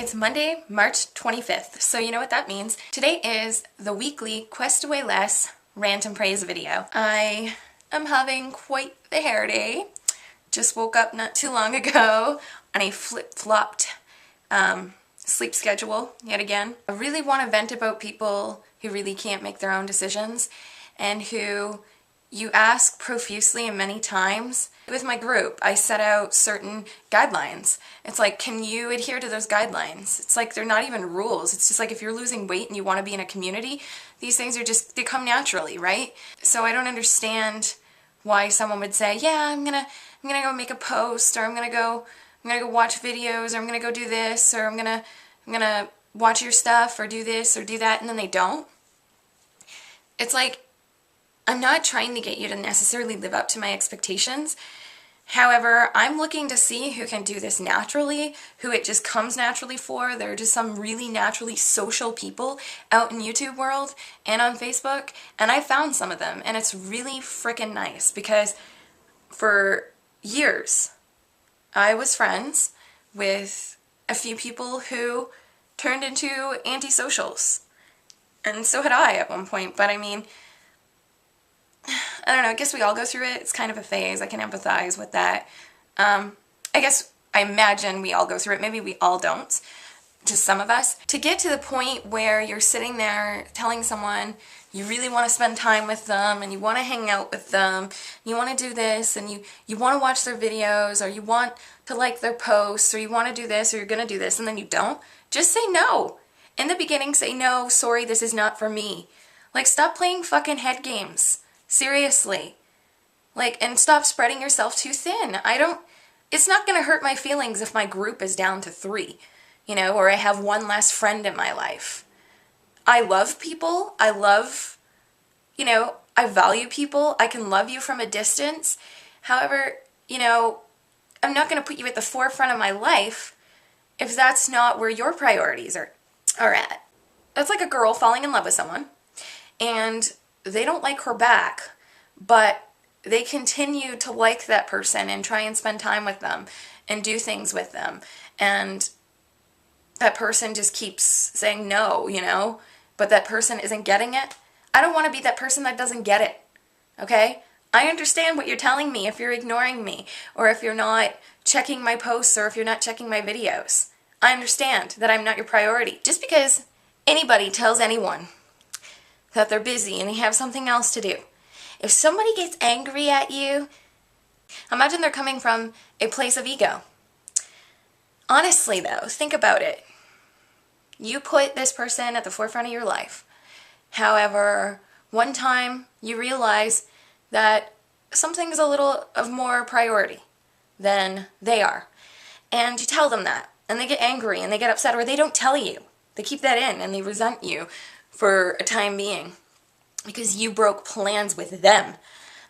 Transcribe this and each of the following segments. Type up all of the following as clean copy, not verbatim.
It's Monday, March 25th, so you know what that means. Today is the weekly Quest Away Less Rant and Praise video. I am having quite the hair day. Just woke up not too long ago on a flip-flopped sleep schedule yet again. I really want to vent about people who really can't make their own decisions and who you ask profusely and many times. With my group, I set out certain guidelines. It's like, can you adhere to those guidelines? It's like they're not even rules. It's just like if you're losing weight and you want to be in a community, these things are just, they come naturally, right? So I don't understand why someone would say, yeah, I'm gonna go make a post, or I'm gonna go watch videos, or I'm gonna go do this, or I'm gonna watch your stuff, or do this, or do that, and then they don't. It's like, I'm not trying to get you to necessarily live up to my expectations. However, I'm looking to see who can do this naturally, who it just comes naturally for. There are just some really naturally social people out in YouTube world and on Facebook, and I found some of them, and it's really freaking nice because for years I was friends with a few people who turned into antisocials, and so had I at one point. But I mean, I don't know, I guess we all go through it. It's kind of a phase. I can empathize with that. I imagine we all go through it. Maybe we all don't. Just some of us. To get to the point where you're sitting there telling someone you really want to spend time with them and you want to hang out with them, and you want to do this, and you want to watch their videos, or you want to like their posts, or you want to do this, or you're going to do this, and then you don't, just say no. In the beginning, say no, sorry, this is not for me. Like, stop playing fucking head games. Seriously. Like, and stop spreading yourself too thin. It's not going to hurt my feelings if my group is down to 3, you know, or I have one less friend in my life. I love people. I love, you know, I value people. I can love you from a distance. However, you know, I'm not going to put you at the forefront of my life if that's not where your priorities are at. That's like a girl falling in love with someone, and they don't like her back, but they continue to like that person and try and spend time with them and do things with them. And that person just keeps saying no, you know, but that person isn't getting it. I don't want to be that person that doesn't get it, okay? I understand what you're telling me if you're ignoring me, or if you're not checking my posts, or if you're not checking my videos. I understand that I'm not your priority. Just because anybody tells anyone that they're busy and they have something else to do, if somebody gets angry at you, imagine they're coming from a place of ego. Honestly though, think about it. You put this person at the forefront of your life. However, one time you realize that something's a little of more priority than they are. And you tell them that, and they get angry and they get upset, or they don't tell you. They keep that in and they resent you for a time being because you broke plans with them.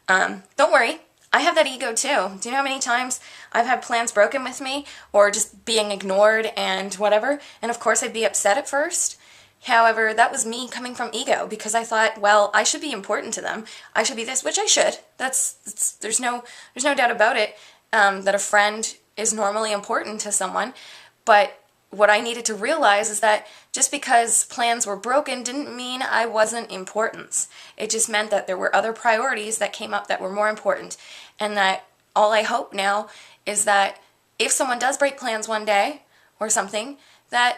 Don't worry, I have that ego too. Do you know how many times I've had plans broken with me, or just being ignored and whatever? And of course I'd be upset at first. However, that was me coming from ego, because I thought, well, I should be important to them. I should be this, which I should. There's no doubt about it, that a friend is normally important to someone. But what I needed to realize is that just because plans were broken didn't mean I wasn't important. It just meant that there were other priorities that came up that were more important. And that all I hope now is that if someone does break plans one day or something, that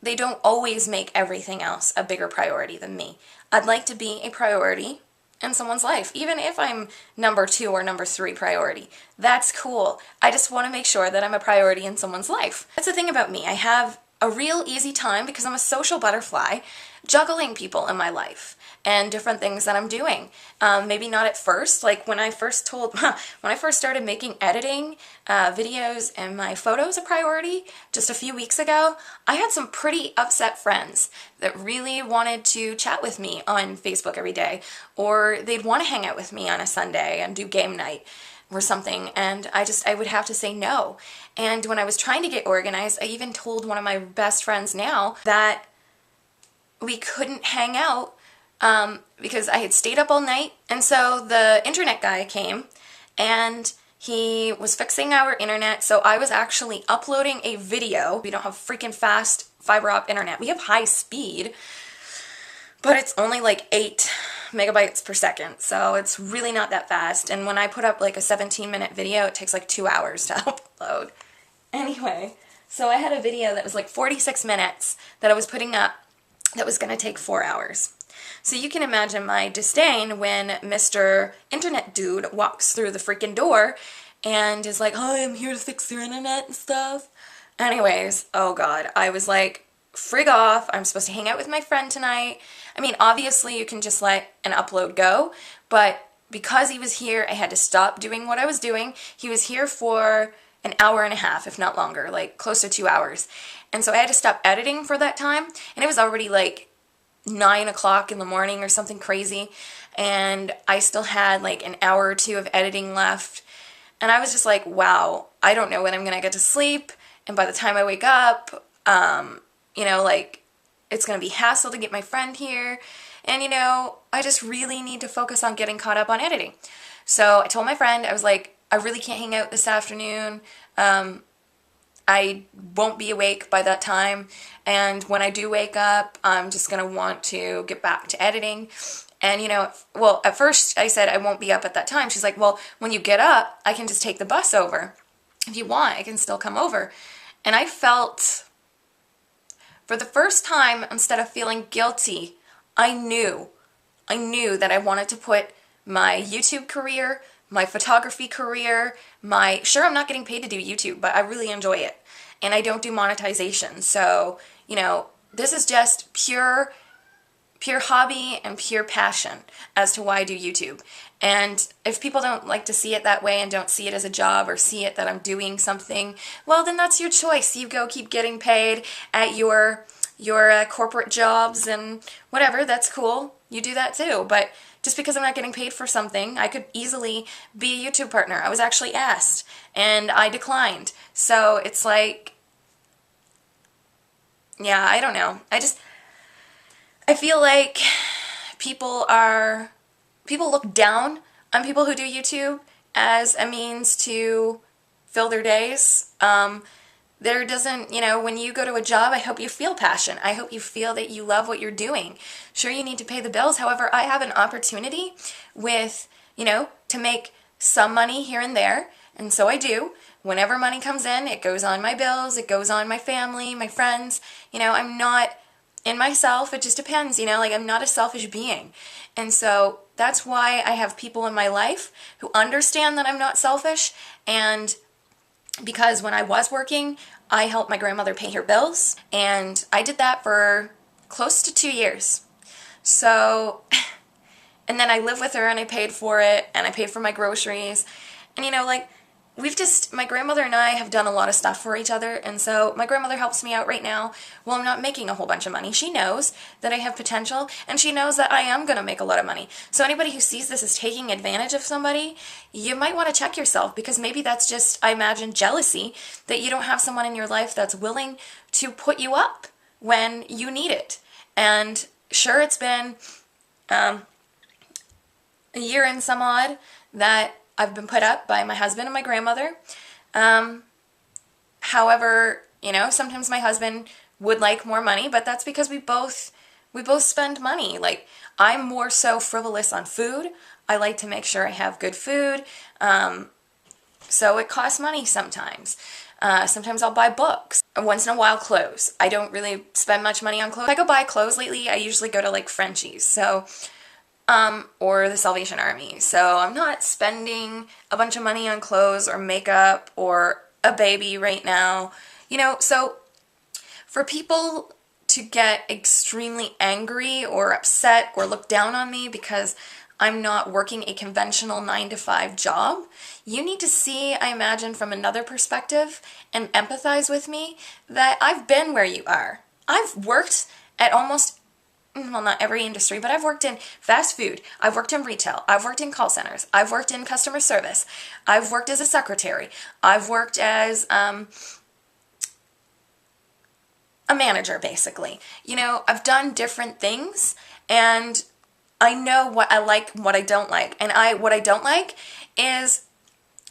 they don't always make everything else a bigger priority than me. I'd like to be a priority in someone's life, even if I'm number 2 or number 3 priority. That's cool. I just want to make sure that I'm a priority in someone's life. That's the thing about me. I have a real easy time, because I'm a social butterfly, juggling people in my life and different things that I'm doing. Maybe not at first, like when I first started making editing videos and my photos a priority just a few weeks ago, I had some pretty upset friends that really wanted to chat with me on Facebook every day, or they'd want to hang out with me on a Sunday and do game night or something, and I would have to say no. And when I was trying to get organized, I even told one of my best friends now that we couldn't hang out because I had stayed up all night. And so the internet guy came, and He was fixing our internet, so I was actually uploading a video. We don't have freaking fast fiber optic internet. We have high speed, but it's only like 8 megabytes per second, so it's really not that fast. And when I put up like a 17-minute video, it takes like 2 hours to upload. Anyway, so I had a video that was like 46 minutes that I was putting up that was going to take 4 hours. So you can imagine my disdain when Mr. Internet Dude walks through the freaking door and is like, "Hi, I'm here to fix your internet and stuff." Anyways, oh god, I was like, frig off, I'm supposed to hang out with my friend tonight. I mean, obviously you can just let an upload go, but because he was here, I had to stop doing what I was doing. He was here for an hour and a half, if not longer, like close to 2 hours. And so I had to stop editing for that time, and it was already like 9 o'clock in the morning or something crazy, and I still had like an hour or two of editing left, and I was just like, wow, I don't know when I'm gonna get to sleep, and by the time I wake up, you know, like, it's gonna be hassle to get my friend here, and you know, I just really need to focus on getting caught up on editing. So I told my friend, I was like, I really can't hang out this afternoon. I won't be awake by that time, and when I do wake up, I'm just going to want to get back to editing. And, you know, well, at first I said I won't be up at that time. She's like, well, when you get up, I can just take the bus over. If you want, I can still come over. And I felt, for the first time, instead of feeling guilty, I knew that I wanted to put my YouTube career, my photography career, sure, I'm not getting paid to do YouTube, but I really enjoy it. And I don't do monetization. So, you know, this is just pure hobby and pure passion as to why I do YouTube. And if people don't like to see it that way and don't see it as a job or see it that I'm doing something, well, then that's your choice. You go keep getting paid at your corporate jobs and whatever, that's cool. You do that too. But just because I'm not getting paid for something, I could easily be a YouTube partner. I was actually asked, and I declined. So it's like, yeah, I don't know. I feel like people look down on people who do YouTube as a means to fill their days. There doesn't, you know, when you go to a job, I hope you feel passion. I hope you feel that you love what you're doing. Sure, you need to pay the bills. However, I have an opportunity with, you know, to make some money here and there. And so I do. Whenever money comes in, it goes on my bills. It goes on my family, my friends. You know, I'm not in myself. It just depends, you know, like I'm not a selfish being. And so that's why I have people in my life who understand that I'm not selfish. And because when I was working, I helped my grandmother pay her bills, and I did that for close to 2 years. So, and then I lived with her and I paid for it, and I paid for my groceries, and you know, like, my grandmother and I have done a lot of stuff for each other, and so my grandmother helps me out right now. Well, I'm not making a whole bunch of money. She knows that I have potential, and she knows that I am going to make a lot of money. So anybody who sees this as taking advantage of somebody, you might want to check yourself, because maybe that's just, I imagine, jealousy, that you don't have someone in your life that's willing to put you up when you need it. And sure, it's been a year and some odd that I've been put up by my husband and my grandmother. However, you know, sometimes my husband would like more money, but that's because we both spend money. Like, I'm more so frivolous on food. I like to make sure I have good food. So it costs money sometimes. Sometimes I'll buy books. Once in a while, clothes. I don't really spend much money on clothes. If I go buy clothes lately, I usually go to like Frenchie's. So or the Salvation Army. So I'm not spending a bunch of money on clothes or makeup or a baby right now. You know, so for people to get extremely angry or upset or look down on me because I'm not working a conventional 9-to-5 job, you need to see, I imagine, from another perspective and empathize with me that I've been where you are. I've worked at almost, well, not every industry, but I've worked in fast food, I've worked in retail, I've worked in call centers, I've worked in customer service, I've worked as a secretary, I've worked as a manager, basically. You know, I've done different things, and I know what I like and what I don't like. And what I don't like is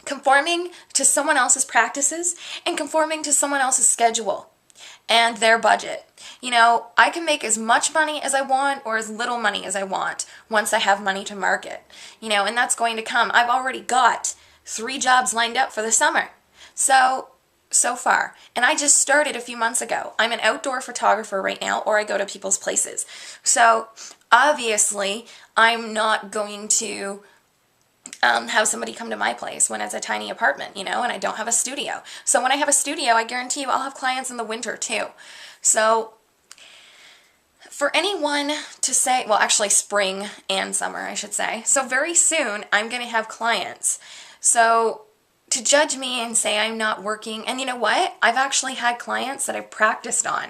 conforming to someone else's practices and conforming to someone else's schedule and their budget. You know, I can make as much money as I want or as little money as I want once I have money to market, you know, and that's going to come. I've already got 3 jobs lined up for the summer. So far. And I just started a few months ago. I'm an outdoor photographer right now, or I go to people's places. So obviously, I'm not going to have somebody come to my place when it's a tiny apartment, you know, and I don't have a studio. So when I have a studio, I guarantee you I'll have clients in the winter too. So for anyone to say, well, actually spring and summer, I should say. So very soon I'm going to have clients. So to judge me and say I'm not working, and you know what? I've actually had clients that I've practiced on,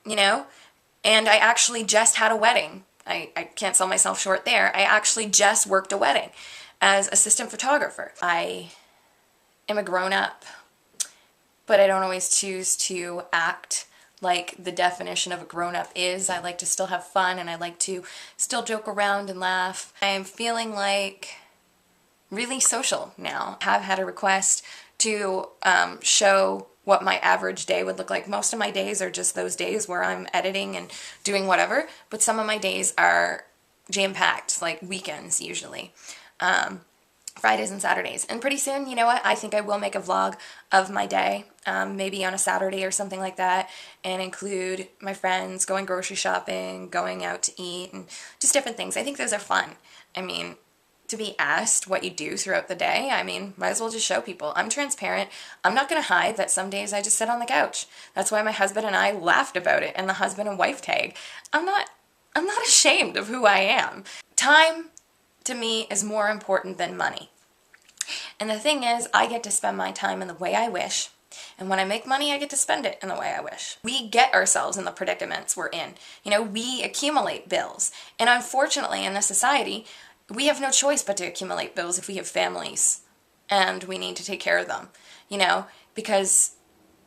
you know, and I actually just had a wedding. I can't sell myself short there. I actually just worked a wedding as assistant photographer. I am a grown-up, but I don't always choose to act like the definition of a grown-up is. I like to still have fun, and I like to still joke around and laugh. I am feeling like really social now. I have had a request to show what my average day would look like. Most of my days are just those days where I'm editing and doing whatever, but some of my days are jam-packed, like weekends usually. Fridays and Saturdays. And pretty soon, you know what, I think I will make a vlog of my day, maybe on a Saturday or something like that, and include my friends going grocery shopping, going out to eat, and just different things. I think those are fun. I mean, to be asked what you do throughout the day, I mean, might as well just show people. I'm transparent. I'm not going to hide that some days I just sit on the couch. That's why my husband and I laughed about it in the husband and wife tag. I'm not ashamed of who I am. Time to me is more important than money. And the thing is, I get to spend my time in the way I wish. And when I make money, I get to spend it in the way I wish. We get ourselves in the predicaments we're in. You know, we accumulate bills. And unfortunately, in this society, we have no choice but to accumulate bills if we have families and we need to take care of them, you know, because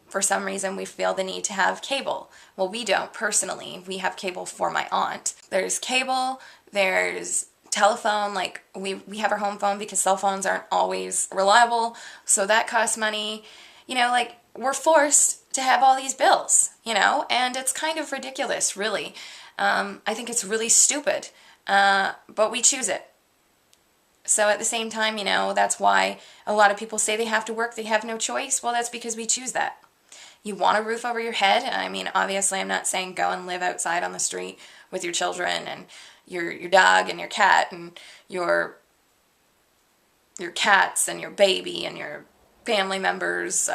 for some reason we feel the need to have cable. Well, we don't personally. We have cable for my aunt. There's cable, there's telephone, like we have our home phone because cell phones aren't always reliable, so that costs money. You know, like we're forced to have all these bills, you know, and it's kind of ridiculous, really. I think it's really stupid, but we choose it. So at the same time, you know, that's why a lot of people say they have to work, they have no choice. Well, that's because we choose that. You want a roof over your head? I mean, obviously I'm not saying go and live outside on the street with your children and your dog and your cat and your cats and your baby and your family members,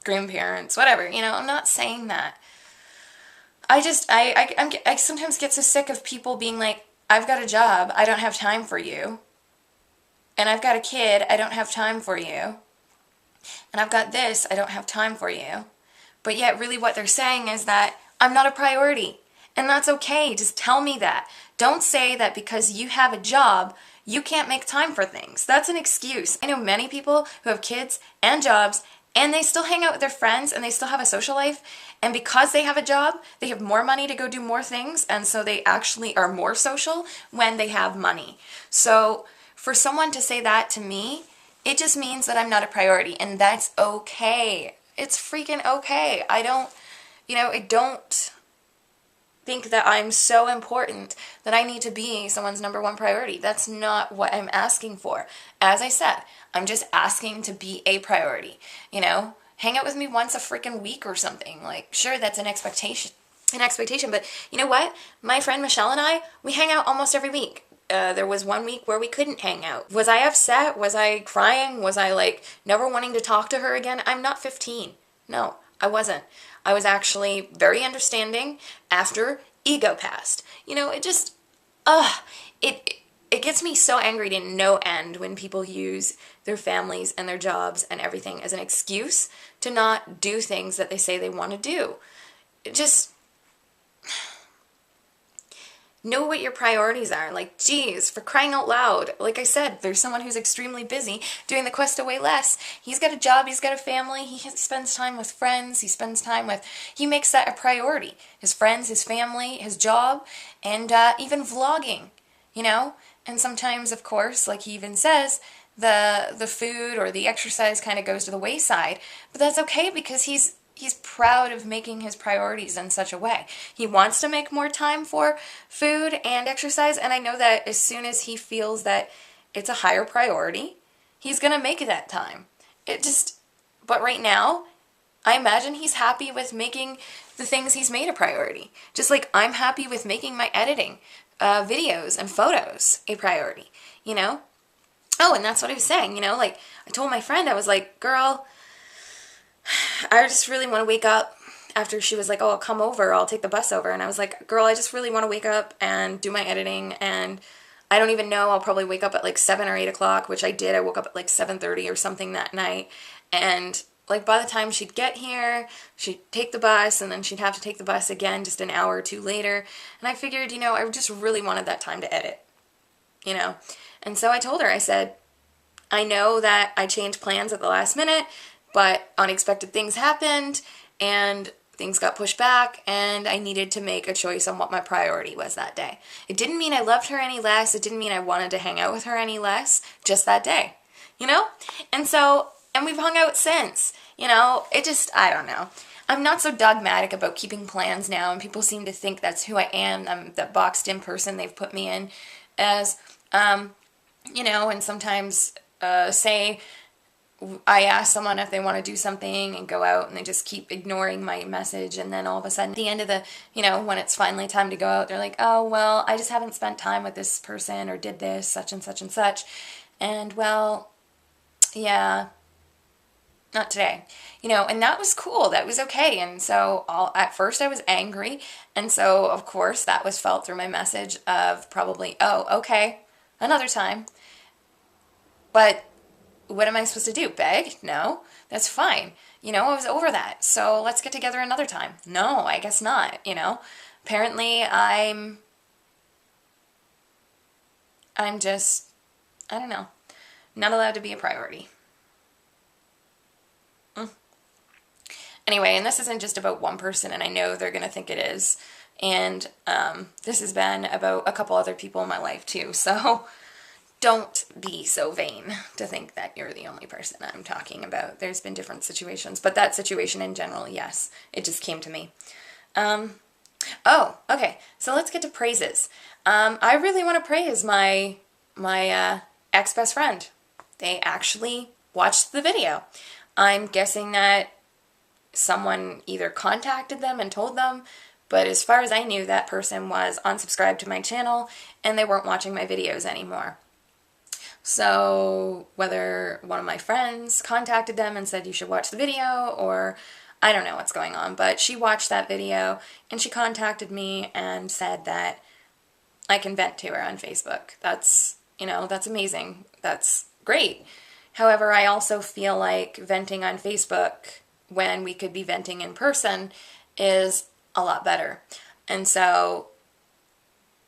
grandparents, whatever. You know, I'm not saying that. I sometimes get so sick of people being like, I've got a job, I don't have time for you. And I've got a kid, I don't have time for you. And I've got this, I don't have time for you. But yet really what they're saying is that I'm not a priority. And that's okay, just tell me that. Don't say that because you have a job, you can't make time for things. That's an excuse. I know many people who have kids and jobs and they still hang out with their friends and they still have a social life. And because they have a job, they have more money to go do more things. And so they actually are more social when they have money. So for someone to say that to me, it just means that I'm not a priority, and that's okay. It's freaking okay. I don't think that I'm so important that I need to be someone's number one priority. That's not what I'm asking for. As I said, I'm just asking to be a priority, you know? Hang out with me once a freaking week or something. Like, sure, that's an expectation, but you know what? My friend Michelle and I, we hang out almost every week. There was one week where we couldn't hang out. Was I upset? Was I crying? Was I like never wanting to talk to her again? I'm not 15. No, I wasn't. I was actually very understanding after ego passed. You know, it just, it gets me so angry to no end when people use their families and their jobs and everything as an excuse to not do things that they say they want to do. It just, know what your priorities are. Like, geez, for crying out loud. Like I said, there's someone who's extremely busy doing the quest to weigh less. He's got a job, he's got a family, he spends time with friends, he makes that a priority. His friends, his family, his job, and even vlogging, you know? And sometimes, of course, like he even says, the food or the exercise kind of goes to the wayside. But that's okay because he's proud of making his priorities in such a way. He wants to make more time for food and exercise, and I know that as soon as he feels that it's a higher priority, he's going to make that time. But right now, I imagine he's happy with making the things he's made a priority. Just like I'm happy with making my editing, videos and photos a priority, you know? Oh, and that's what I was saying, you know, like I told my friend, I was like, girl, I just really want to wake up. After she was like, oh, I'll come over, I'll take the bus over. And I was like, girl, I just really want to wake up and do my editing. And I don't even know, I'll probably wake up at like 7 or 8 o'clock, which I did. I woke up at like 7:30 or something that night. And like by the time she'd get here, she'd take the bus, and then she'd have to take the bus again just an hour or two later. And I figured, you know, I just really wanted that time to edit, you know. And so I told her, I said, I know that I changed plans at the last minute, but unexpected things happened, and things got pushed back, and I needed to make a choice on what my priority was that day. It didn't mean I loved her any less. It didn't mean I wanted to hang out with her any less, just that day, you know? And we've hung out since, you know? I don't know. I'm not so dogmatic about keeping plans now, and people seem to think that's who I am. I'm the boxed-in person they've put me in as, you know, and sometimes, say I ask someone if they want to do something and go out, and they just keep ignoring my message, and then all of a sudden at the end of the, you know, when it's finally time to go out, they're like, oh, well, I just haven't spent time with this person or did this, such and such and such. And well, yeah, not today, you know, and that was cool. That was okay. And so at first I was angry. And so of course that was felt through my message of probably, oh, okay, another time. But what am I supposed to do? Beg? No, that's fine. You know, I was over that. So let's get together another time. No, I guess not, you know. Apparently I'm just, I don't know, not allowed to be a priority. Anyway, and this isn't just about one person, and I know they're going to think it is. And this has been about a couple other people in my life too. So don't be so vain to think that you're the only person I'm talking about. There's been different situations, but that situation in general, yes, it just came to me. Oh, okay, so let's get to praises. I really want to praise my ex-best friend. They actually watched the video. I'm guessing that someone either contacted them and told them, but as far as I knew, that person was unsubscribed to my channel and they weren't watching my videos anymore. So whether one of my friends contacted them and said you should watch the video, or I don't know what's going on, but she watched that video and she contacted me and said that I can vent to her on Facebook. That's, you know, that's amazing. That's great. However, I also feel like venting on Facebook when we could be venting in person is a lot better. And so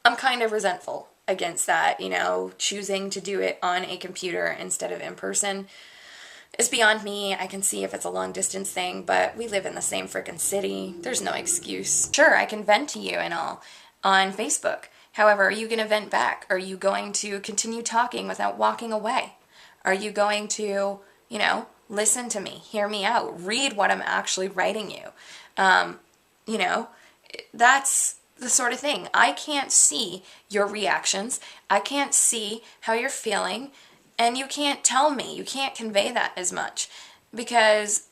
I'm kind of resentful against that, you know, choosing to do it on a computer instead of in person. It's beyond me. I can see if it's a long distance thing, but we live in the same frickin' city. There's no excuse. Sure, I can vent to you and all on Facebook. However, are you going to vent back? Are you going to continue talking without walking away? Are you going to, you know, listen to me, hear me out, read what I'm actually writing you? You know, that's the sort of thing. I can't see your reactions. I can't see how you're feeling, and you can't tell me. You can't convey that as much, because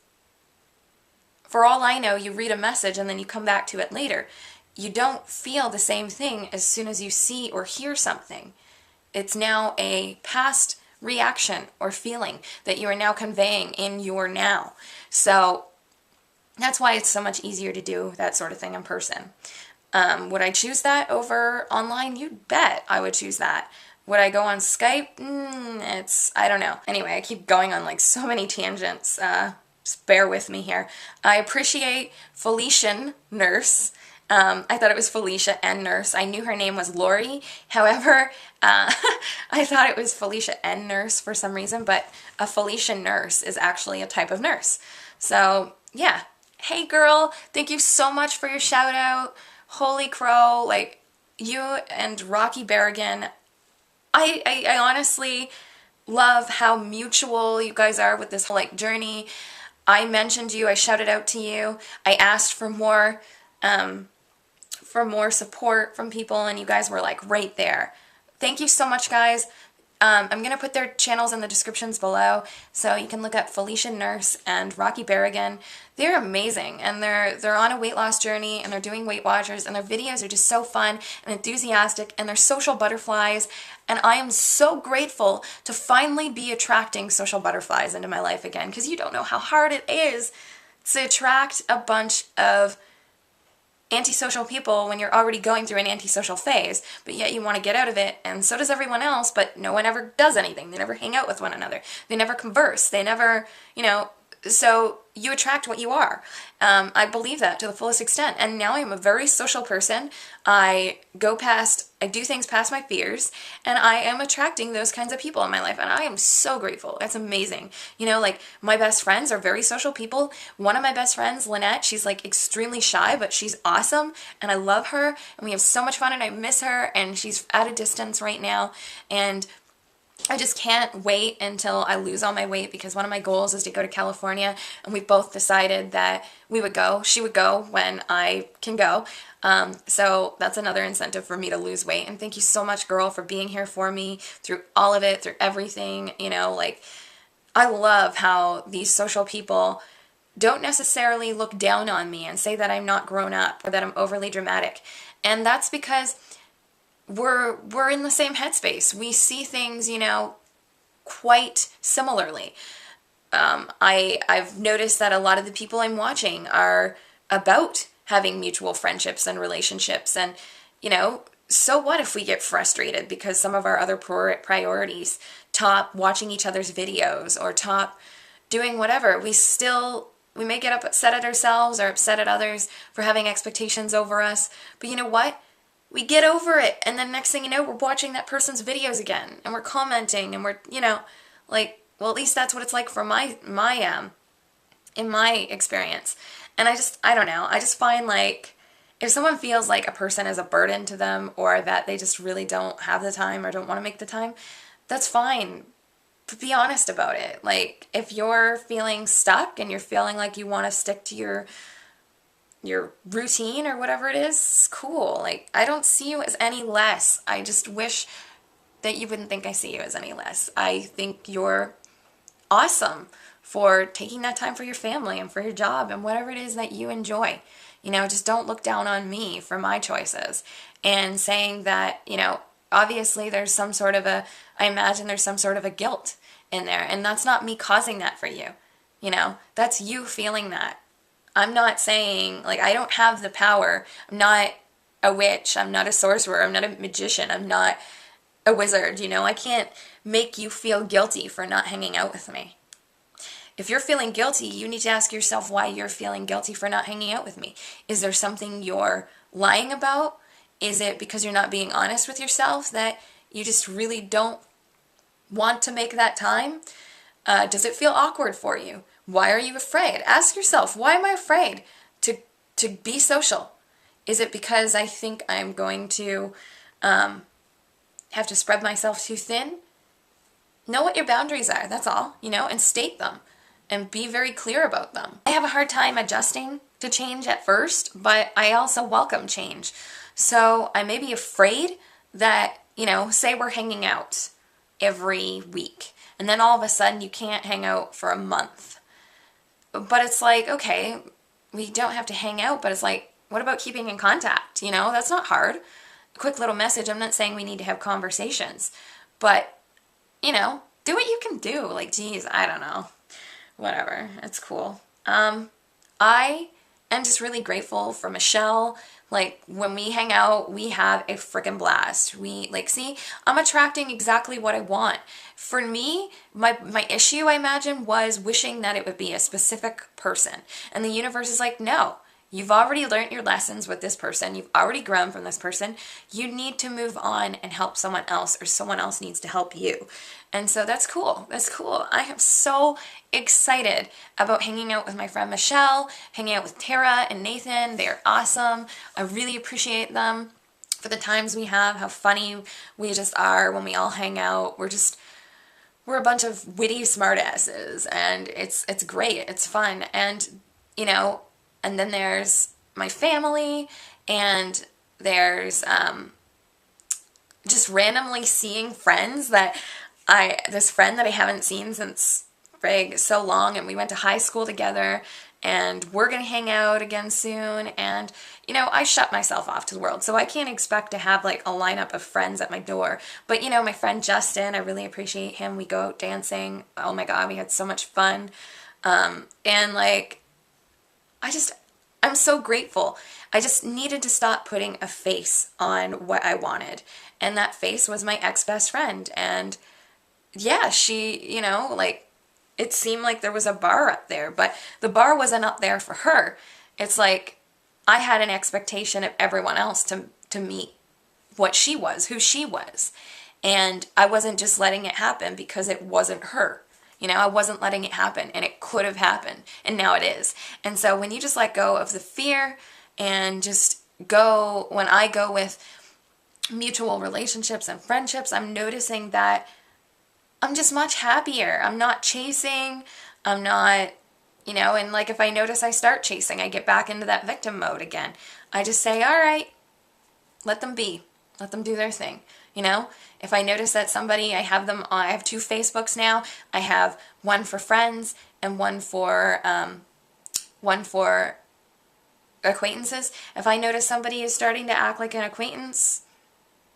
for all I know, you read a message and then you come back to it later. You don't feel the same thing as soon as you see or hear something. It's now a past reaction or feeling that you are now conveying in your now. So that's why it's so much easier to do that sort of thing in person. Would I choose that over online? You bet I would choose that. Would I go on Skype? I don't know. Anyway, I keep going on like so many tangents. Just bear with me here. I appreciate Felician Nurse. I thought it was Felicia N. Nurse. I knew her name was Lori. However, I thought it was Felicia N. Nurse for some reason, but a Felician Nurse is actually a type of nurse. So, yeah. Hey, girl, thank you so much for your shout out. Holy crow, like, you and Rocky Berrigan, I honestly love how mutual you guys are with this whole like journey. I mentioned you, I shouted out to you, I asked for more support from people, and you guys were like right there. Thank you so much, guys. I'm going to put their channels in the descriptions below, so you can look up Felicia Nurse and Rocky Berrigan. They're amazing, and they're on a weight loss journey, and they're doing Weight Watchers, and their videos are just so fun and enthusiastic, and they're social butterflies, and I am so grateful to finally be attracting social butterflies into my life again, because you don't know how hard it is to attract a bunch of antisocial people when you're already going through an antisocial phase, but yet you want to get out of it, and so does everyone else, but no one ever does anything. They never hang out with one another. They never converse. They never, so you attract what you are. I believe that to the fullest extent, and now I'm a very social person. I do things past my fears, and I am attracting those kinds of people in my life, and I am so grateful. That's amazing. Like my best friends are very social people. One of my best friends, Lynette, she's like extremely shy, but she's awesome, and I love her, and we have so much fun, and I miss her, and she's at a distance right now, and I just can't wait until I lose all my weight, because one of my goals is to go to California, and we both decided that we would go. She would go when I can go. So that's another incentive for me to lose weight. And thank you so much, girl, for being here for me through all of it, through everything. I love how these social people don't necessarily look down on me and say that I'm not grown up or that I'm overly dramatic. And that's because we're in the same headspace. We see things, quite similarly. I've noticed that a lot of the people I'm watching are about having mutual friendships and relationships, and so what if we get frustrated because some of our other priorities top watching each other's videos or top doing whatever. We may get upset at ourselves or upset at others for having expectations over us, but you know what? We get over it, and then next thing you know, we're watching that person's videos again, and we're commenting, and we're, well, at least that's what it's like for in my experience. And I don't know, I just find like, if someone feels like a person is a burden to them, or that they just really don't have the time or don't want to make the time, that's fine. But be honest about it. Like, if you're feeling stuck and you're feeling like you want to stick to your routine or whatever it is, cool. Like, I don't see you as any less. I just wish that you wouldn't think I see you as any less. I think you're awesome for taking that time for your family and for your job and whatever it is that you enjoy. Just don't look down on me for my choices and saying that, obviously there's some sort of I imagine there's some sort of a guilt in there, and that's not me causing that for you. That's you feeling that. I'm not saying, like, I don't have the power. I'm not a witch. I'm not a sorcerer. I'm not a magician. I'm not a wizard. I can't make you feel guilty for not hanging out with me. If you're feeling guilty, you need to ask yourself why you're feeling guilty for not hanging out with me. Is there something you're lying about? Is it because you're not being honest with yourself that you just really don't want to make that time? Does it feel awkward for you? Why are you afraid? Ask yourself, why am I afraid to be social? Is it because I think I'm going to have to spread myself too thin? Know what your boundaries are, that's all, and state them and be very clear about them. I have a hard time adjusting to change at first, but I also welcome change. So I may be afraid that, say we're hanging out every week, and then all of a sudden you can't hang out for a month. But it's like, okay, we don't have to hang out, but it's like, what about keeping in contact? That's not hard. A quick little message. I'm not saying we need to have conversations, but, do what you can do. Like, geez, I don't know. Whatever. It's cool. I am just really grateful for Michelle. Like, when we hang out, we have a freaking blast. See, I'm attracting exactly what I want. For me, my issue, I imagine, was wishing that it would be a specific person. And the universe is like, no, you've already learned your lessons with this person. You've already grown from this person. You need to move on and help someone else, or someone else needs to help you. And so that's cool. That's cool. I am so excited about hanging out with my friend Michelle, hanging out with Tara and Nathan. They are awesome. I really appreciate them for the times we have, how funny we just are when we all hang out. We're we're a bunch of witty smartasses, and it's great, it's fun, and you know, and then there's my family, and there's just randomly seeing friends that this friend that I haven't seen since so long, and we went to high school together, and we're gonna hang out again soon, and you know, I shut myself off to the world, so I can't expect to have like a lineup of friends at my door. But you know, my friend Justin, I really appreciate him. We go out dancing. Oh my God, we had so much fun. And like, I'm so grateful. I just needed to stop putting a face on what I wanted. And that face was my ex-best friend. And yeah, she, you know, like, it seemed like there was a bar up there, but the bar wasn't up there for her. It's like I had an expectation of everyone else to meet what she was, who she was. And I wasn't just letting it happen because it wasn't her. You know, I wasn't letting it happen, and it could have happened, and now it is. And so when you just let go of the fear and just go, when I go with mutual relationships and friendships, I'm noticing that I'm just much happier. I'm not chasing. I'm not, you know, and like if I notice I start chasing, I get back into that victim mode again. I just say, all right, let them be. Let them do their thing. You know, if I notice that somebody, I have 2 Facebooks now. I have one for friends and one for acquaintances. If I notice somebody is starting to act like an acquaintance,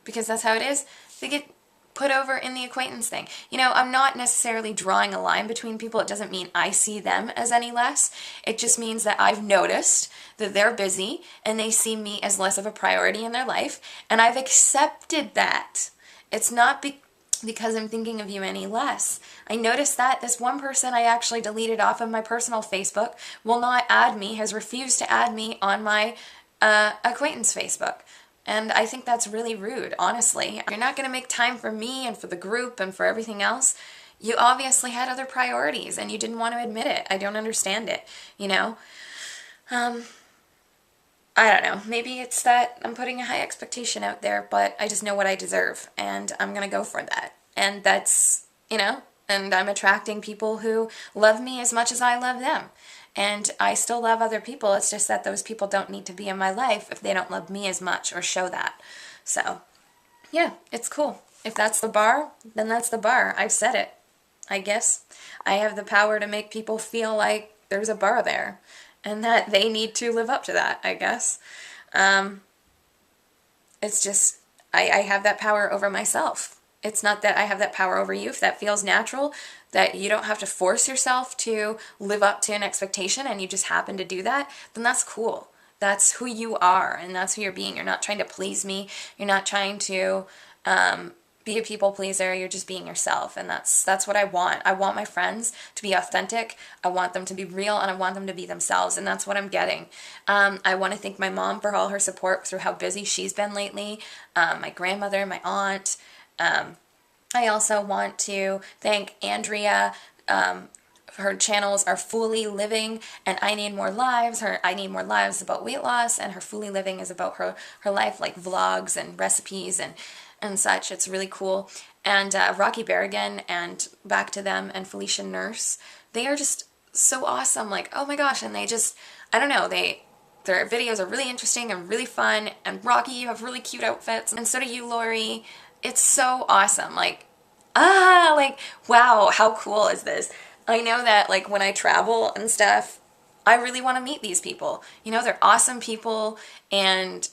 because that's how it is, they get put over in the acquaintance thing. You know, I'm not necessarily drawing a line between people. It doesn't mean I see them as any less. It just means that I've noticed that they're busy and they see me as less of a priority in their life, and I've accepted that. It's not because I'm thinking of you any less. I noticed that this one person I actually deleted off of my personal Facebook will not add me, has refused to add me on my acquaintance Facebook. And I think that's really rude, honestly. You're not going to make time for me and for the group and for everything else. You obviously had other priorities and you didn't want to admit it. I don't understand it, you know? I don't know. Maybe it's that I'm putting a high expectation out there, but I just know what I deserve and I'm going to go for that. And that's, you know, and I'm attracting people who love me as much as I love them. And I still love other people. It's just that those people don't need to be in my life if they don't love me as much or show that. So, yeah, it's cool. If that's the bar, then that's the bar. I've said it, I guess. I have the power to make people feel like there's a bar there and that they need to live up to that, I guess. It's just, I have that power over myself. It's not that I have that power over you. If that feels natural, that you don't have to force yourself to live up to an expectation and you just happen to do that, then that's cool. That's who you are and that's who you're being. You're not trying to please me. You're not trying to be a people pleaser. You're just being yourself, and that's what I want. I want my friends to be authentic. I want them to be real, and I want them to be themselves, and that's what I'm getting. I want to thank my mom for all her support through how busy she's been lately, my grandmother, my aunt. I also want to thank Andrea. Her channels are Fully Living and I Need More Lives. Her I Need More Lives is about weight loss, and her Fully Living is about her life, like vlogs and recipes and such. It's really cool. And Rocky Berrigan and Back to Them and Felicia Nurse, they are just so awesome. Like, oh my gosh, and they just, I don't know, their videos are really interesting and really fun. And Rocky, you have really cute outfits, and so do you, Lori. It's so awesome. Like, wow, how cool is this? I know that, like, when I travel and stuff, I really want to meet these people. You know, they're awesome people, and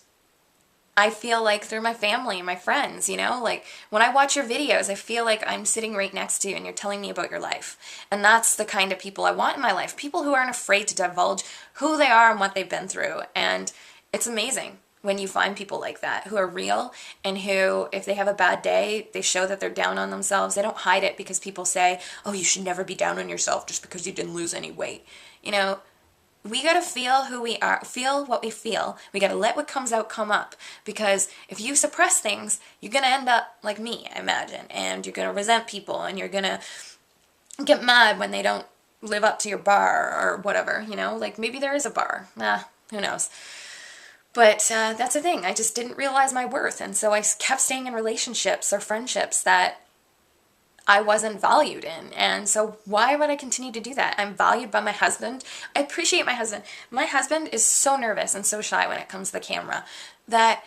I feel like they're my family and my friends, you know? Like, when I watch your videos, I feel like I'm sitting right next to you and you're telling me about your life. And that's the kind of people I want in my life. People who aren't afraid to divulge who they are and what they've been through. And it's amazing when you find people like that who are real and who, if they have a bad day, they show that they're down on themselves. They don't hide it because people say, oh, you should never be down on yourself just because you didn't lose any weight. You know, we gotta feel who we are, feel what we feel. We gotta let what comes out come up, because if you suppress things, you're gonna end up like me, I imagine, and you're gonna resent people, and you're gonna get mad when they don't live up to your bar or whatever, you know? Like, maybe there is a bar. Who knows? But that's the thing. I just didn't realize my worth, and so I kept staying in relationships or friendships that I wasn't valued in. And so why would I continue to do that? I'm valued by my husband. I appreciate my husband. My husband is so nervous and so shy when it comes to the camera that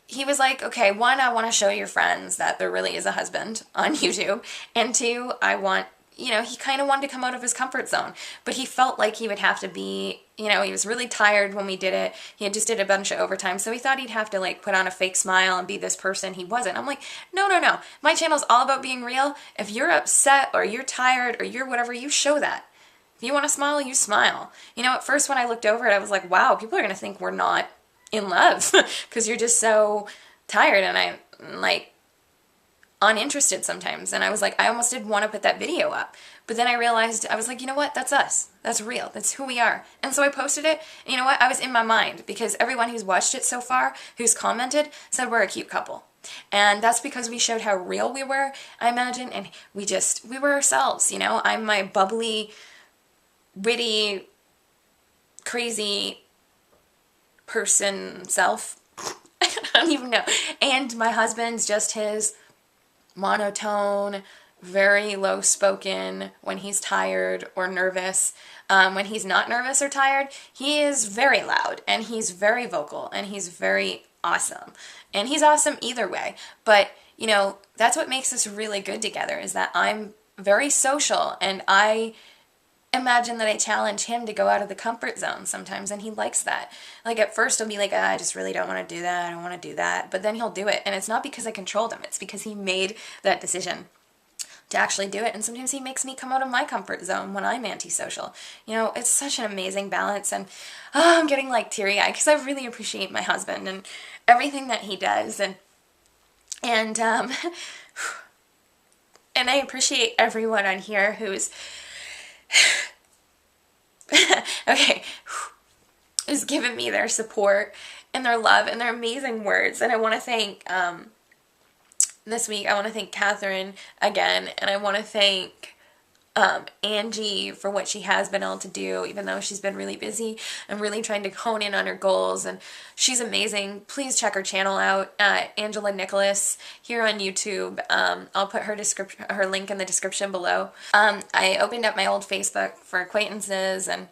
he was like, okay, one, I want to show your friends that there really is a husband on YouTube. And two, I want, he kind of wanted to come out of his comfort zone. But he felt like he would have to be, he was really tired when we did it. He had just did a bunch of overtime. So he thought he'd have to like put on a fake smile and be this person he wasn't. I'm like, no, no, no. My channel's all about being real. If you're upset or you're tired or you're whatever, you show that. If you want to smile, you smile. At first when I looked over it, I was like, wow, people are going to think we're not in love because you're just so tired, and I'm like uninterested sometimes. And I was like, I almost did want to put that video up, but then I realized, I was like, you know what, that's us, that's real, that's who we are. And so I posted it, and you know what, I was in my mind because everyone who's watched it so far, who's commented, said we're a cute couple. And that's because we showed how real we were, I imagine, and we were ourselves. I'm my bubbly, witty, crazy person self. I don't even know. And my husband's just his monotone, very low spoken when he's tired or nervous. When he's not nervous or tired, he is very loud and he's very vocal and he's very awesome. And he's awesome either way. But, that's what makes us really good together, is that I'm very social, and I imagine that I challenge him to go out of the comfort zone sometimes, and he likes that. Like at first he'll be like, I just really don't want to do that, I don't want to do that, but then he'll do it, and it's not because I controlled him, it's because he made that decision to actually do it. And sometimes he makes me come out of my comfort zone when I'm antisocial. It's such an amazing balance, and I'm getting like teary-eyed because I really appreciate my husband and everything that he does, and and I appreciate everyone on here who's okay, who's given me their support and their love and their amazing words. And I want to thank, this week, I want to thank Catherine again, and I want to thank Angie for what she has been able to do, even though she's been really busy and really trying to hone in on her goals, and she's amazing. Please check her channel out, Angela Nicholas, here on YouTube. I'll put her link in the description below. I opened up my old Facebook for acquaintances, and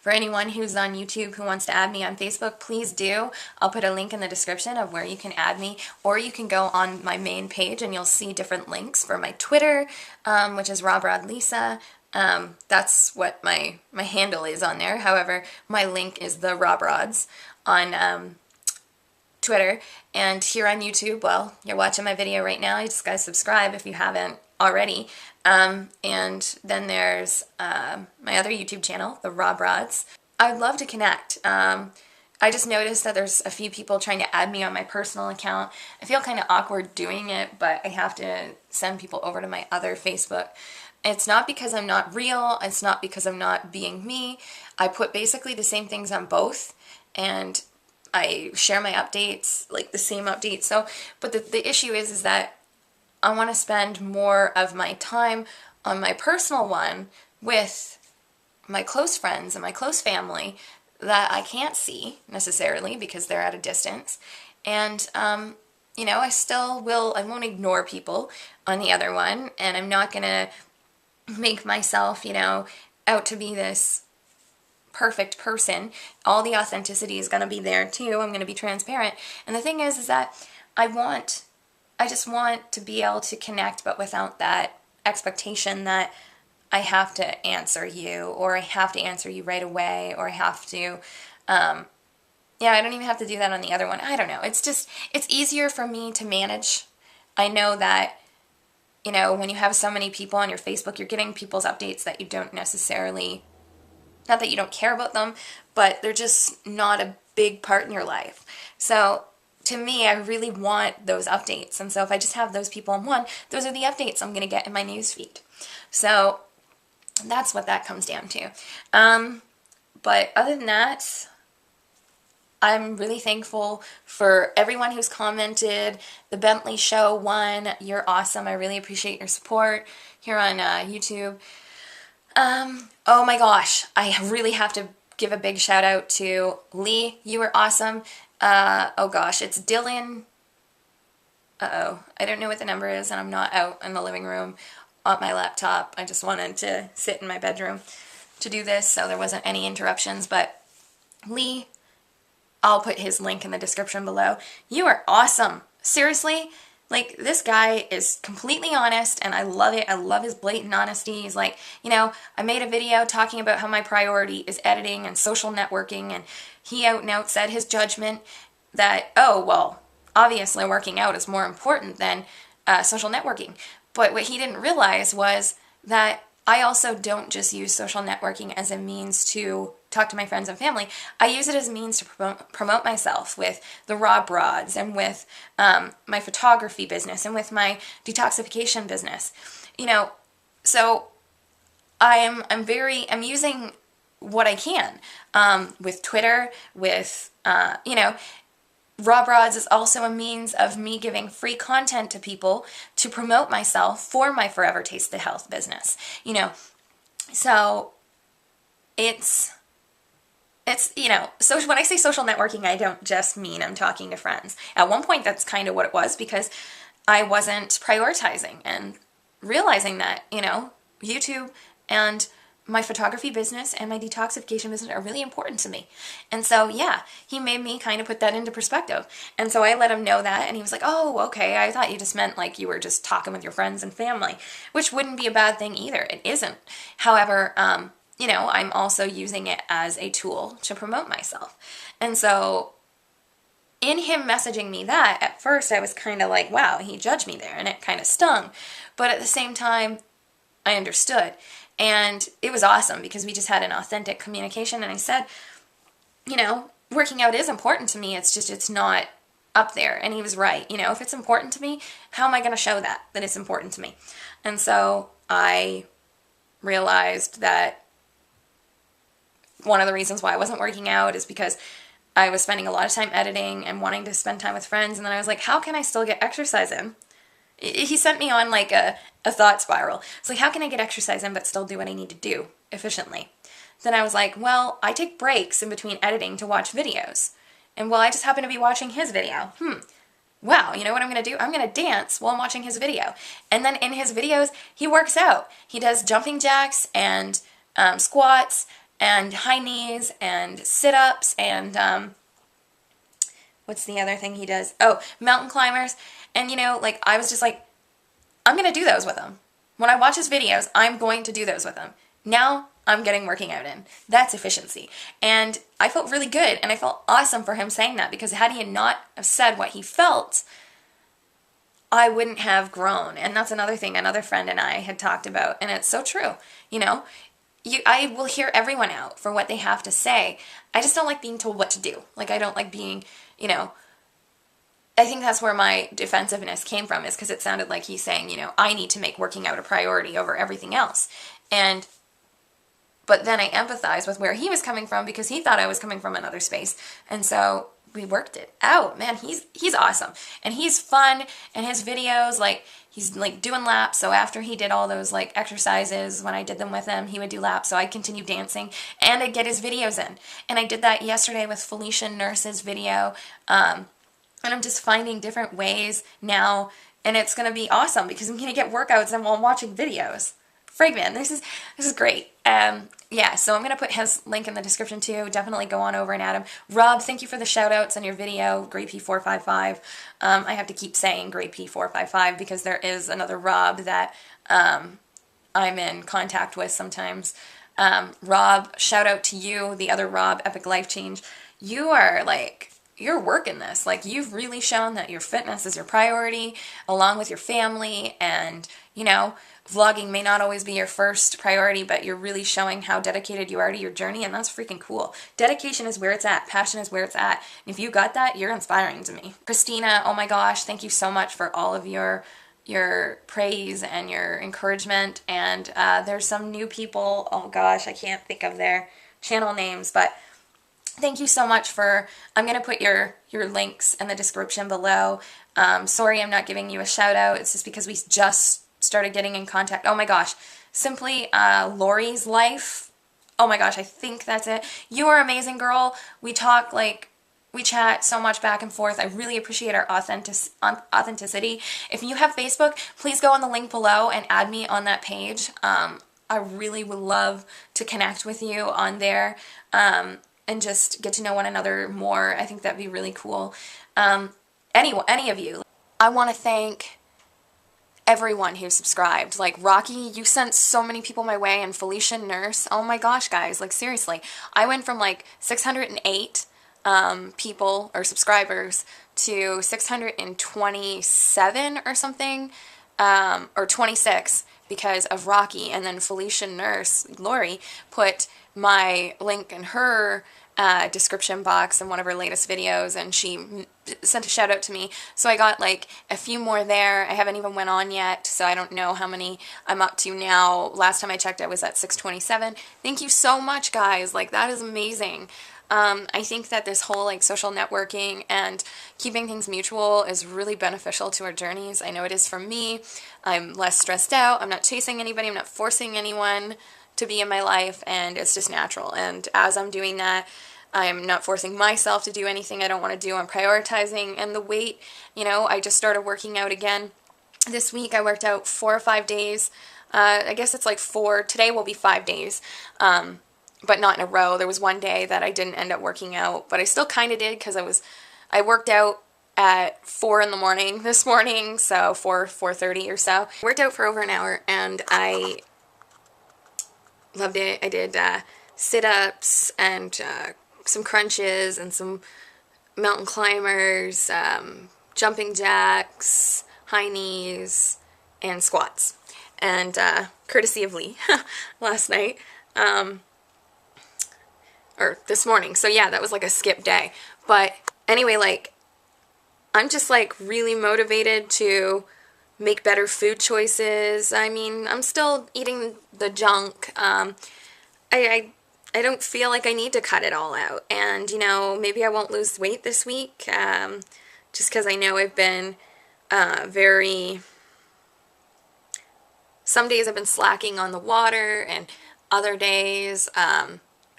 for anyone who's on YouTube who wants to add me on Facebook, please do. I'll put a link in the description of where you can add me, or you can go on my main page and you'll see different links for my Twitter, which is RobRodLisa. That's what my handle is on there. However, my link is the RobRods on Twitter. And here on YouTube, well, you're watching my video right now. You just gotta subscribe if you haven't already. And then there's my other YouTube channel, the RobRods. I'd love to connect. I just noticed that there's a few people trying to add me on my personal account. I feel kind of awkward doing it, but I have to send people over to my other Facebook. It's not because I'm not real. It's not because I'm not being me. I put basically the same things on both, and I share my updates, like the same updates. So, but the issue is that I want to spend more of my time on my personal one with my close friends and my close family that I can't see necessarily because they're at a distance. And, I still I won't ignore people on the other one, and I'm not going to make myself, out to be this perfect person. All the authenticity is going to be there too. I'm going to be transparent. And the thing is that I just want to be able to connect, but without that expectation that I have to answer you, or I have to answer you right away, or I have to, I don't even have to do that on the other one. I don't know. It's easier for me to manage. I know that, when you have so many people on your Facebook, you're getting people's updates that you don't necessarily, not that you don't care about them, but they're just not a big part in your life. So to me, I really want those updates. And so if I just have those people on one, those are the updates I'm going to get in my newsfeed. So that's what that comes down to. But other than that, I'm really thankful for everyone who's commented. The Bentley Show won. You're awesome. I really appreciate your support here on YouTube. Oh my gosh, I really have to give a big shout out to Lee. You were awesome. Oh gosh, it's Dylan Uh-oh, I don't know what the number is, and I'm not out in the living room on my laptop. I just wanted to sit in my bedroom to do this, so there wasn't any interruptions. But Lee, I'll put his link in the description below. You are awesome. Seriously, like, this guy is completely honest, and I love it. I love his blatant honesty. He's like, you know, I made a video talking about how my priority is editing and social networking, and he out and out said his judgment that, oh, well, obviously working out is more important than social networking. But what he didn't realize was that I also don't just use social networking as a means to talk to my friends and family. I use it as a means to promote myself with the raw broads, and with my photography business, and with my detoxification business. You know, so I'm using what I can with Twitter, with you know, Raw Broads is also a means of me giving free content to people to promote myself for my Forever Tasted Health business. You know, so it's, you know, so when I say social networking, I don't just mean I'm talking to friends. At one point, that's kind of what it was, because I wasn't prioritizing and realizing that, you know, YouTube and my photography business and my detoxification business are really important to me. And so, yeah, he made me kind of put that into perspective. And so I let him know that, and he was like, oh, okay, I thought you just meant like you were just talking with your friends and family, which wouldn't be a bad thing either. It isn't. However, you know, I'm also using it as a tool to promote myself. And so in him messaging me that, at first I was kind of like, wow, he judged me there, and it kind of stung. But at the same time, I understood. And it was awesome, because we just had an authentic communication, and I said, you know, working out is important to me, it's just, it's not up there. And he was right. You know, if it's important to me, how am I going to show that it's important to me? And so I realized that one of the reasons why I wasn't working out is because I was spending a lot of time editing and wanting to spend time with friends, and then I was like, how can I still get exercise in? He sent me on like a thought spiral. It's like, how can I get exercise in but still do what I need to do efficiently? Then I was like, well, I take breaks in between editing to watch videos. And well, I just happen to be watching his video. Wow, you know what I'm going to do? I'm going to dance while I'm watching his video. And then in his videos, he works out. He does jumping jacks and squats and high knees and sit-ups and what's the other thing he does? Oh, mountain climbers. And, you know, like, I was just like, I'm going to do those with him. When I watch his videos, I'm going to do those with him. Now I'm getting working out in. That's efficiency. And I felt really good, and I felt awesome for him saying that, because had he not have said what he felt, I wouldn't have grown. And that's another thing another friend and I had talked about, and it's so true. You know, I will hear everyone out for what they have to say. I just don't like being told what to do. Like, I don't like being, you know, I think that's where my defensiveness came from, is because it sounded like he's saying, you know, I need to make working out a priority over everything else. But then I empathize with where he was coming from, because he thought I was coming from another space. And so we worked it out. Man, he's awesome. And he's fun, and his videos, like, he's like doing laps. So after he did all those like exercises, when I did them with him, he would do laps. So I'd continue dancing, and I'd get his videos in. And I did that yesterday with Felicia Nurse's video. And I'm just finding different ways now, and it's going to be awesome, because I'm going to get workouts and while I'm watching videos. Frig, man, this is great. Yeah, so I'm going to put his link in the description too. Definitely go on over and add him. Rob, thank you for the shout outs on your video, GrayP455. I have to keep saying GrayP455 because there is another Rob that I'm in contact with sometimes. Rob, shout out to you, the other Rob, Epic Life Change. You are like, you're working this. Like, you've really shown that your fitness is your priority, along with your family, and, you know, vlogging may not always be your first priority, but you're really showing how dedicated you are to your journey, and that's freaking cool. Dedication is where it's at. Passion is where it's at. And if you got that, you're inspiring to me. Christina, oh my gosh, thank you so much for all of your praise and your encouragement. And there's some new people, oh gosh, I can't think of their channel names, but thank you so much for, I'm going to put your links in the description below. Sorry I'm not giving you a shout out. It's just because we just started getting in contact. Oh my gosh. Simply Lori's Life. Oh my gosh, I think that's it. You are amazing, girl. We talk like We chat so much back and forth. I really appreciate our authenticity. If you have Facebook, please go on the link below and add me on that page. I really would love to connect with you on there and just get to know one another more. I think that'd be really cool. Any of you. I want to thank everyone who subscribed. Like Rocky, you sent so many people my way, and Felicia Nurse. Oh my gosh, guys, like seriously. I went from like 608 people or subscribers to 627 or something, or 26 because of Rocky. And then Felicia Nurse, Lori, put my link in her description box in one of her latest videos, and she sent a shout out to me. So I got like a few more there. I haven't even went on yet, so I don't know how many I'm up to now. Last time I checked, I was at 627. Thank you so much, guys. Like, that is amazing. I think that this whole like social networking and keeping things mutual is really beneficial to our journeys. I know it is for me. I'm less stressed out. I'm not chasing anybody. I'm not forcing anyone to be in my life, and it's just natural. And as I'm doing that, I'm not forcing myself to do anything I don't want to do. I'm prioritizing. And the weight, you know, I just started working out again this week. I worked out 4 or 5 days. I guess it's like 4. Today will be 5 days. But not in a row. There was one day that I didn't end up working out, but I still kind of did because I worked out at 4 in the morning this morning, so 4:30 or so. Worked out for over an hour, and I loved it. I did sit-ups and some crunches and some mountain climbers, jumping jacks, high knees, and squats. And courtesy of Lee last night. Or this morning. So yeah, that was like a skip day. But anyway, like, I'm just like really motivated to make better food choices. I mean, I'm still eating the junk. I don't feel like I need to cut it all out. And, you know, maybe I won't lose weight this week, just because I know I've been some days I've been slacking on the water, and other days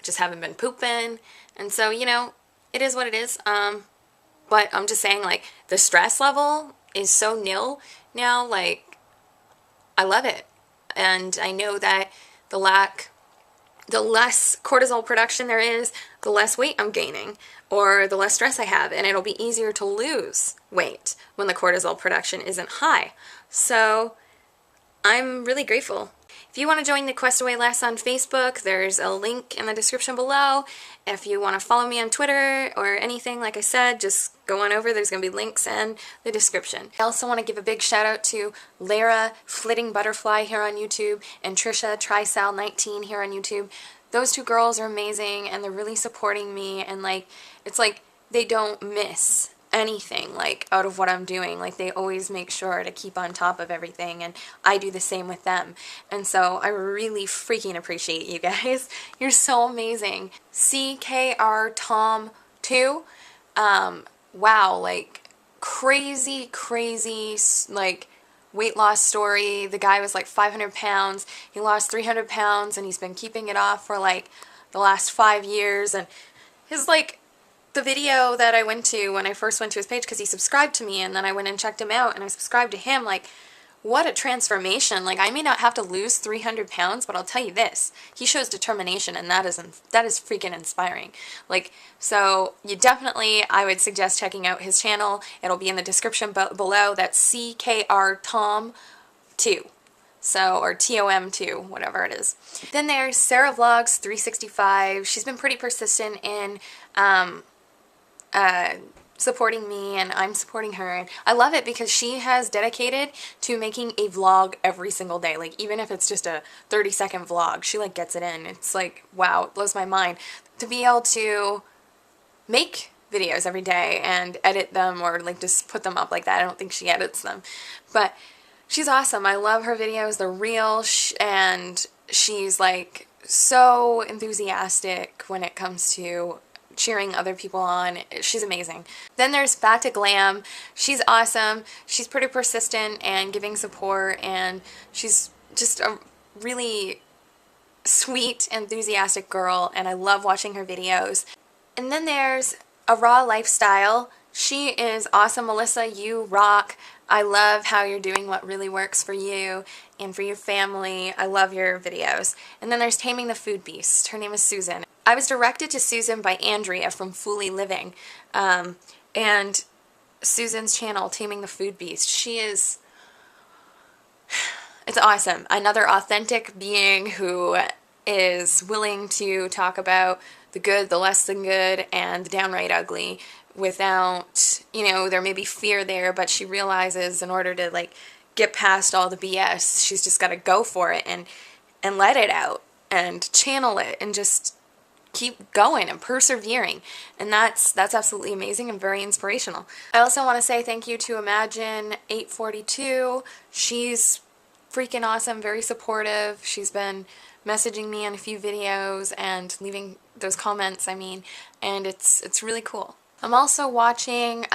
just haven't been pooping. And so, you know, it is what it is. But I'm just saying, like, the stress level is so nil now. Like, I love it. And I know that the less cortisol production there is, the less weight I'm gaining, or the less stress I have, and it'll be easier to lose weight when the cortisol production isn't high. So I'm really grateful. If you want to join the Quest Away Less on Facebook, there's a link in the description below. If you want to follow me on Twitter or anything, like I said, just go on over. There's going to be links in the description. I also want to give a big shout out to Lara Flitting Butterfly here on YouTube and Trisha Trisal19 here on YouTube. Those two girls are amazing, and they're really supporting me, and like, it's like they don't miss anything like out of what I'm doing. Like, they always make sure to keep on top of everything, and I do the same with them. And so I really freaking appreciate you guys. You're so amazing. CKR Tom 2, wow, like crazy like weight loss story. The guy was like 500 pounds. He lost 300 pounds, and he's been keeping it off for like the last 5 years. And his like the video that I went to when I first went to his page, because he subscribed to me, and then I went and checked him out, and I subscribed to him, like, what a transformation. Like, I may not have to lose 300 pounds, but I'll tell you this, he shows determination, and that is freaking inspiring. Like, so you definitely, I would suggest checking out his channel. It'll be in the description below. That's CKR Tom 2. So, or TOM2, whatever it is. Then there's Sarah Vlogs 365. She's been pretty persistent in supporting me, and I'm supporting her, and I love it because she has dedicated to making a vlog every single day. Like, even if it's just a 30-second vlog, she like gets it in. It's like, wow, it blows my mind to be able to make videos every day and edit them, or like just put them up like that. I don't think she edits them, but she's awesome. I love her videos. They're real, and she's like so enthusiastic when it comes to cheering other people on. She's amazing. Then there's Fat to Glam. She's awesome. She's pretty persistent and giving support, and she's just a really sweet, enthusiastic girl, and I love watching her videos. And then there's a raw lifestyle. She is awesome. Melissa, you rock. I love how you're doing what really works for you and for your family. I love your videos. And then there's Taming the Food Beast. Her name is Susan. I was directed to Susan by Andrea from Fully Living. And Susan's channel, Taming the Food Beast, it's awesome. Another authentic being who is willing to talk about the good, the less than good, and the downright ugly without, there may be fear there, but she realizes in order to like get past all the BS, she's just got to go for it and let it out and channel it and just keep going and persevering. And that's absolutely amazing and very inspirational. I also want to say thank you to Imagine 842. She's freaking awesome, very supportive. She's been messaging me on a few videos and leaving those comments, and it's really cool. I'm also watching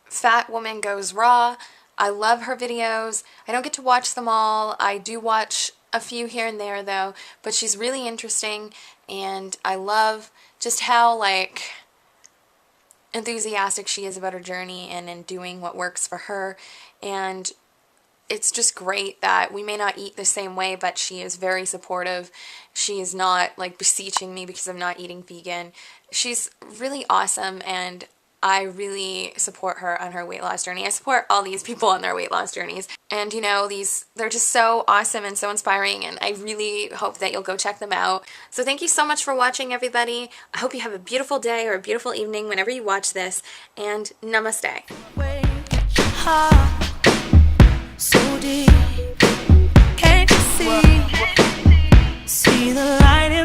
Fat Woman Goes Raw. I love her videos. I don't get to watch them all. I do watch a few here and there though, but she's really interesting, and I love just how like enthusiastic she is about her journey and in doing what works for her. And it's just great that we may not eat the same way, but she is very supportive. She is not like beseeching me because I'm not eating vegan. She's really awesome, and I really support her on her weight loss journey. I support all these people on their weight loss journeys. And they're just so awesome and so inspiring, and I really hope that you'll go check them out. So thank you so much for watching, everybody. I hope you have a beautiful day or a beautiful evening whenever you watch this, and namaste. So deep, can't you see the light in